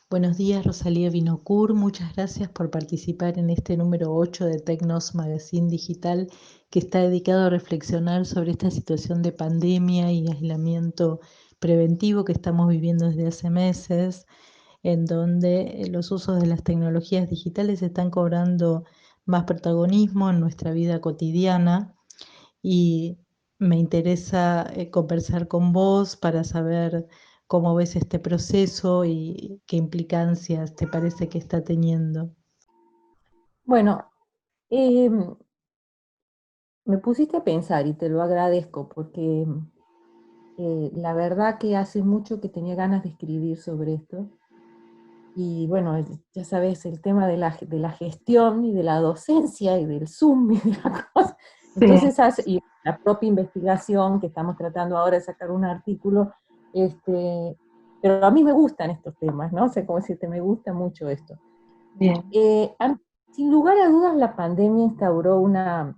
Buenos días, Rosalía Vinocourt. Muchas gracias por participar en este número 8 de Tecnos Magazine Digital, que está dedicado a reflexionar sobre esta situación de pandemia y aislamiento preventivo que estamos viviendo desde hace meses, en donde los usos de las tecnologías digitales están cobrando más protagonismo en nuestra vida cotidiana y me interesa conversar con vos para saber cómo ves este proceso y qué implicancias te parece que está teniendo. Bueno, eh, me pusiste a pensar y te lo agradezco porque la verdad que hace mucho que tenía ganas de escribir sobre esto. Y bueno, ya sabes, el tema de la gestión y de la docencia y del Zoom y de la cosa. Sí. Entonces, y la propia investigación que estamos tratando ahora de sacar un artículo, pero a mí me gustan estos temas, ¿no? O sea, como decirte, me gusta mucho esto. Bien. Eh, Sin lugar a dudas, la pandemia instauró una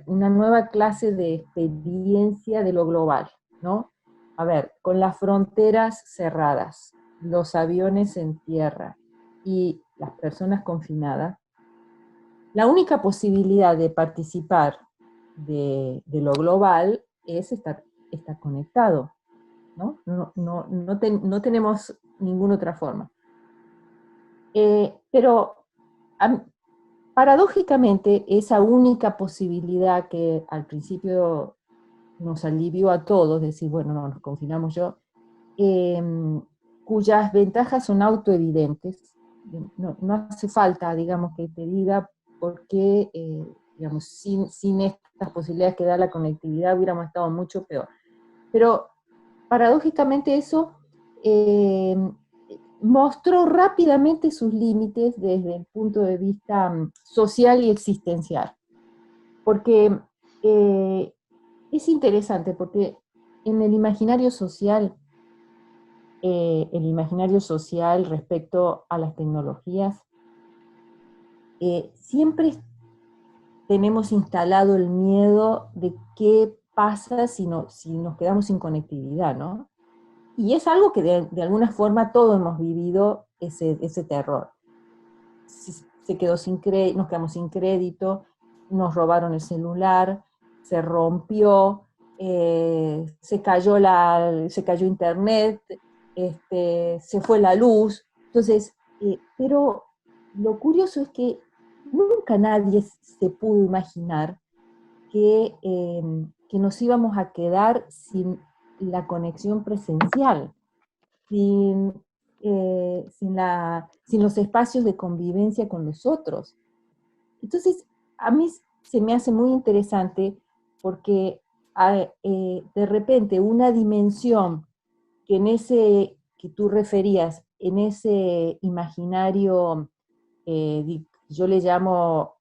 nueva clase de experiencia de lo global, ¿no? A ver, con las fronteras cerradas, los aviones en tierra y las personas confinadas, la única posibilidad de participar de lo global es estar conectado, ¿no? No tenemos ninguna otra forma. Pero a, paradójicamente, esa única posibilidad que al principio nos alivió a todos, decir, bueno, no, nos confinamos eh, cuyas ventajas son autoevidentes, no hace falta, digamos, que te diga por qué, digamos, sin estas posibilidades que da la conectividad hubiéramos estado mucho peor. Pero paradójicamente eso eh, mostró rápidamente sus límites desde el punto de vista social y existencial. Porque eh, es interesante, porque en el imaginario social respecto a las tecnologías, siempre tenemos instalado el miedo de qué pasa si nos quedamos sin conectividad, ¿no? Y es algo que de alguna forma todos hemos vivido ese terror. Se quedó nos quedamos sin crédito, nos robaron el celular, se rompió, se cayó internet, se fue la luz. Entonces, pero lo curioso es que nunca nadie se pudo imaginar que, que nos íbamos a quedar sin la conexión presencial, sin, sin los espacios de convivencia con los otros. Entonces, a mí se me hace muy interesante porque de repente una dimensión que en ese que tú referías, en ese imaginario, yo le llamo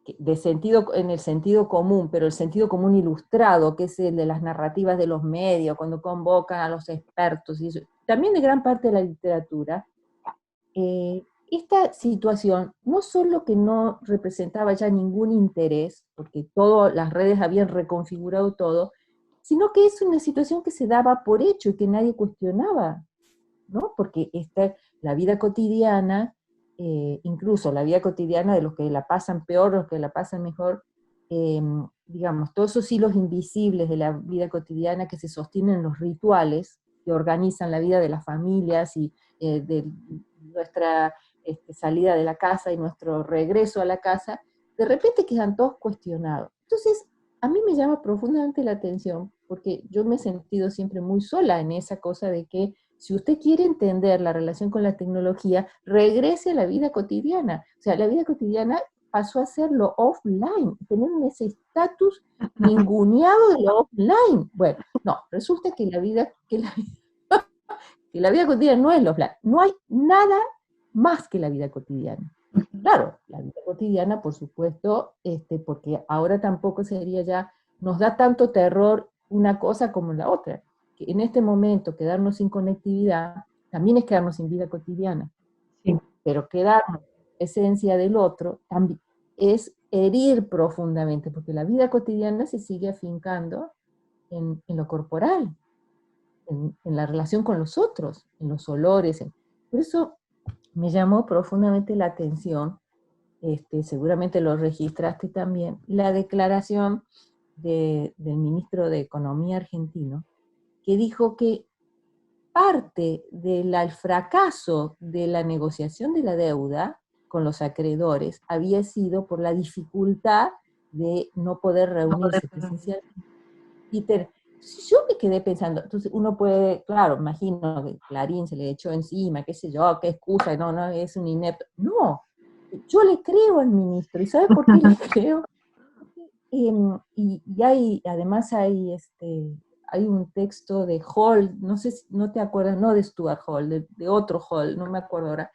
en el sentido común, pero el sentido común ilustrado, que es el de las narrativas de los medios, cuando convocan a los expertos, y eso, también de gran parte de la literatura, esta situación no solo que no representaba ya ningún interés, porque todas las redes habían reconfigurado todo, sino que es una situación que se daba por hecho y que nadie cuestionaba, ¿no? Porque la vida cotidiana, incluso la vida cotidiana de los que la pasan peor, los que la pasan mejor, eh, digamos, todos esos hilos invisibles de la vida cotidiana que se sostienen en los rituales, que organizan la vida de las familias y de nuestra salida de la casa y nuestro regreso a la casa, de repente quedan todos cuestionados. Entonces, a mí me llama profundamente la atención, porque yo me he sentido siempre muy sola en esa cosa de que si usted quiere entender la relación con la tecnología, regrese a la vida cotidiana. O sea, la vida cotidiana pasó a ser lo offline, tener ese estatus ninguneado de lo offline. Bueno, no, resulta que que la vida cotidiana no es lo offline. No hay nada más que la vida cotidiana. Claro, la vida cotidiana, por supuesto, porque ahora tampoco sería ya, nos da tanto terror una cosa como la otra. Que en este momento quedarnos sin conectividad también es quedarnos sin vida cotidiana, Sí. pero quedarnos esencia del otro también es herir profundamente, porque la vida cotidiana se sigue afincando en lo corporal, en la relación con los otros, en los olores. Por eso me llamó profundamente la atención, seguramente lo registraste también, la declaración del ministro de Economía argentino, que dijo que parte del fracaso de la negociación de la deuda con los acreedores había sido por la dificultad de no poder No poder reunirse pagar. presencialmente. Yo me quedé pensando, entonces uno puede, claro, imagino que Clarín se le echó encima, qué sé yo, qué excusa, no, no, es un inepto. No, yo le creo al ministro, ¿y sabes por qué le creo? Y además hay un texto de Hall, no sé si no te acuerdas, no de Stuart Hall, de otro Hall, no me acuerdo ahora,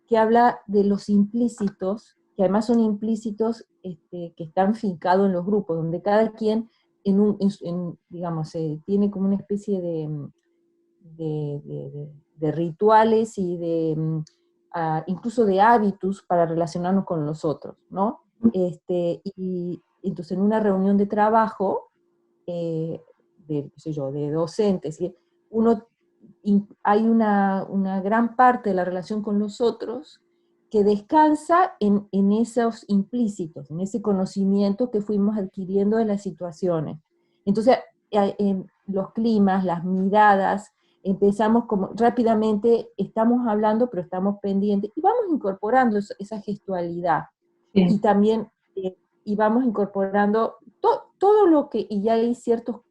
que habla de los implícitos, que además son implícitos que están fincados en los grupos, donde cada quien digamos, tiene como una especie de rituales y incluso de hábitos para relacionarnos con los otros, ¿no? Y entonces en una reunión de trabajo, qué sé yo, de docentes, uno, hay una gran parte de la relación con los otros que descansa en esos implícitos, en ese conocimiento que fuimos adquiriendo de las situaciones. Entonces, los climas, las miradas, empezamos como rápidamente, estamos hablando, pero estamos pendientes, y vamos incorporando esa gestualidad. Sí. Y también, y vamos incorporando todo lo que, y ya hay ciertos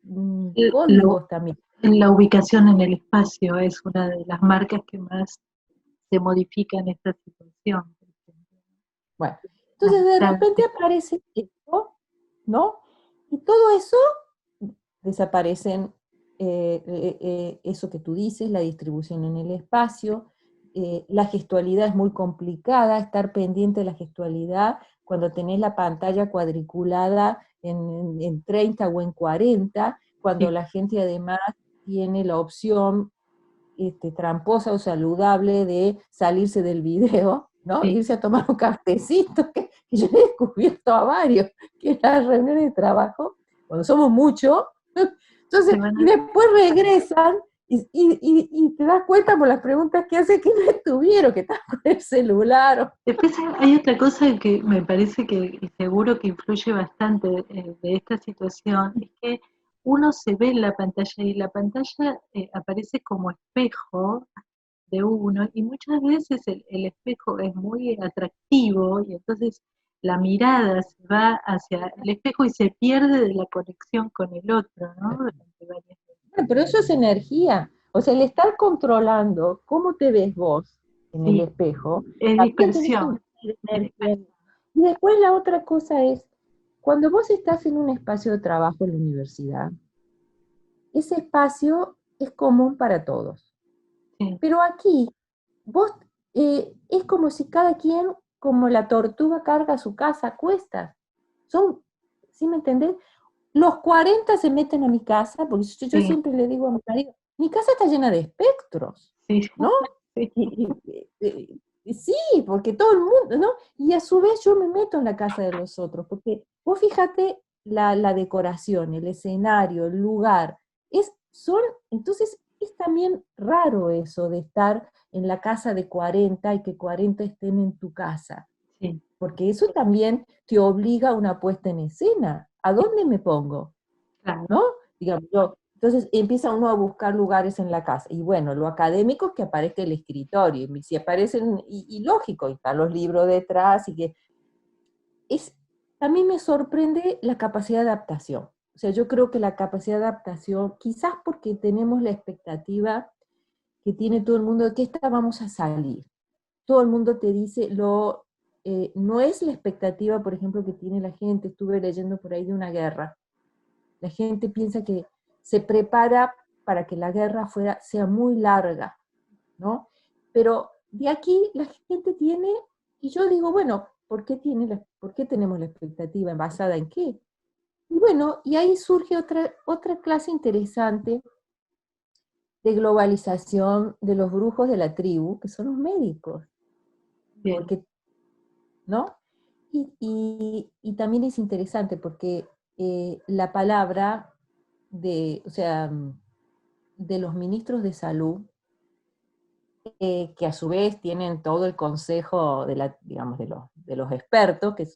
códigos también. La ubicación en el espacio es una de las marcas que más se modifica en esta situación. Bueno, entonces de repente aparece esto, ¿no? Y todo eso desaparecen, eso que tú dices, la distribución en el espacio, la gestualidad es muy complicada, estar pendiente de la gestualidad cuando tenés la pantalla cuadriculada en 30 o en 40, cuando la gente además tiene la opción tramposa o saludable de salirse del video, ¿no? Irse a tomar un cafecito, que yo he descubierto a varios, que en las reuniones de trabajo, cuando somos muchos, entonces, y después regresan y te das cuenta por las preguntas que hacen que no estuvieron, que están con el celular. Después hay otra cosa que me parece que seguro que influye bastante de esta situación, es que uno se ve en la pantalla y la pantalla aparece como espejo de uno, y muchas veces el espejo es muy atractivo y entonces la mirada se va hacia el espejo y se pierde de la conexión con el otro, ¿no? Bueno, pero eso es energía. O sea, el estar controlando cómo te ves vos en el espejo, es también tenés dispersión. energía. Y después la otra cosa es, cuando vos estás en un espacio de trabajo en la universidad, ese espacio es común para todos. Sí. Pero aquí, vos, es como si cada quien, como la tortuga carga su casa a cuestas. Son, ¿sí me entendés? Los 40 se meten a mi casa, porque yo siempre le digo a mi marido, mi casa está llena de espectros, ¿no? Sí, porque todo el mundo, ¿no? Y a su vez yo me meto en la casa de los otros, porque vos fíjate la decoración, el escenario, el lugar, entonces es también raro eso de estar en la casa de 40 y que 40 estén en tu casa, porque eso también te obliga a una puesta en escena. ¿A dónde me pongo? ¿No? Digamos, entonces empieza uno a buscar lugares en la casa. Y bueno, lo académico es que aparezca el escritorio. Y si aparecen, y lógico, y están los libros detrás, y que también me sorprende la capacidad de adaptación. O sea, yo creo que la capacidad de adaptación, quizás porque tenemos la expectativa que tiene todo el mundo de que esta vamos a salir. Todo el mundo te dice, no es la expectativa, por ejemplo, que tiene la gente, estuve leyendo por ahí de una guerra. La gente piensa que se prepara para que la guerra sea muy larga, ¿no? Pero de aquí la gente tiene, y yo digo, bueno, ¿por qué tenemos la expectativa? ¿Basada en qué? Y bueno, y ahí surge otra clase interesante de globalización de los brujos de la tribu, que son los médicos. Porque, ¿no? Y también es interesante porque la palabra o sea, de los ministros de salud que a su vez tienen todo el consejo de, digamos, de los expertos, que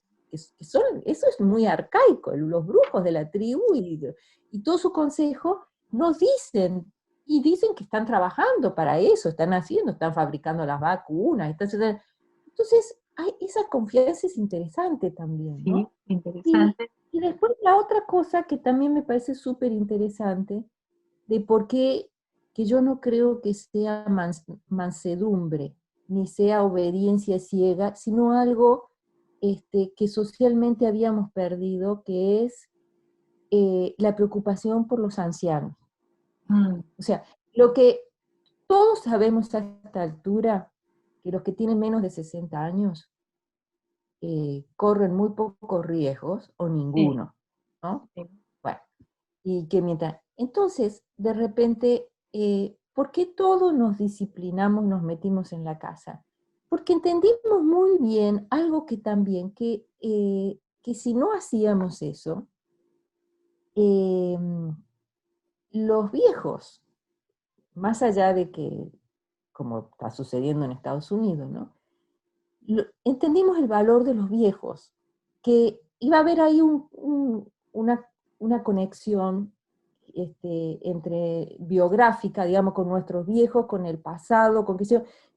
son, eso es muy arcaico, los brujos de la tribu y todo su consejo nos dicen, y dicen que están trabajando para eso, están fabricando las vacunas, entonces esa confianza es interesante también, Sí, ¿no? Y, interesante. y después la otra cosa que también me parece súper interesante, de por qué que yo no creo que sea mansedumbre, ni sea obediencia ciega, sino algo que socialmente habíamos perdido, que es la preocupación por los ancianos. Mm, O sea, lo que todos sabemos a esta altura, que los que tienen menos de 60 años corren muy pocos riesgos o sí, ninguno, ¿no? sí. Bueno, y que mientras, entonces, de repente, ¿por qué todos nos disciplinamos, nos metimos en la casa? Porque entendimos muy bien algo que también, que si no hacíamos eso, eh, los viejos, más allá de que, como está sucediendo en Estados Unidos, ¿no? Entendimos el valor de los viejos, que iba a haber ahí una conexión entre biográfica, digamos, con nuestros viejos, con el pasado,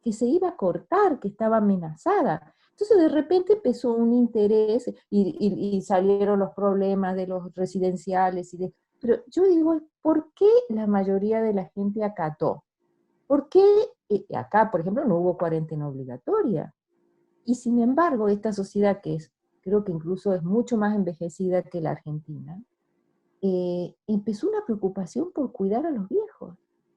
que se iba a cortar, que estaba amenazada. Entonces de repente empezó un interés y salieron los problemas de los residenciales. Pero yo digo, ¿por qué la mayoría de la gente acató? ¿Por qué acá, por ejemplo, no hubo cuarentena obligatoria? Y sin embargo, esta sociedad creo que incluso es mucho más envejecida que la Argentina, empezó una preocupación por cuidar a los viejos.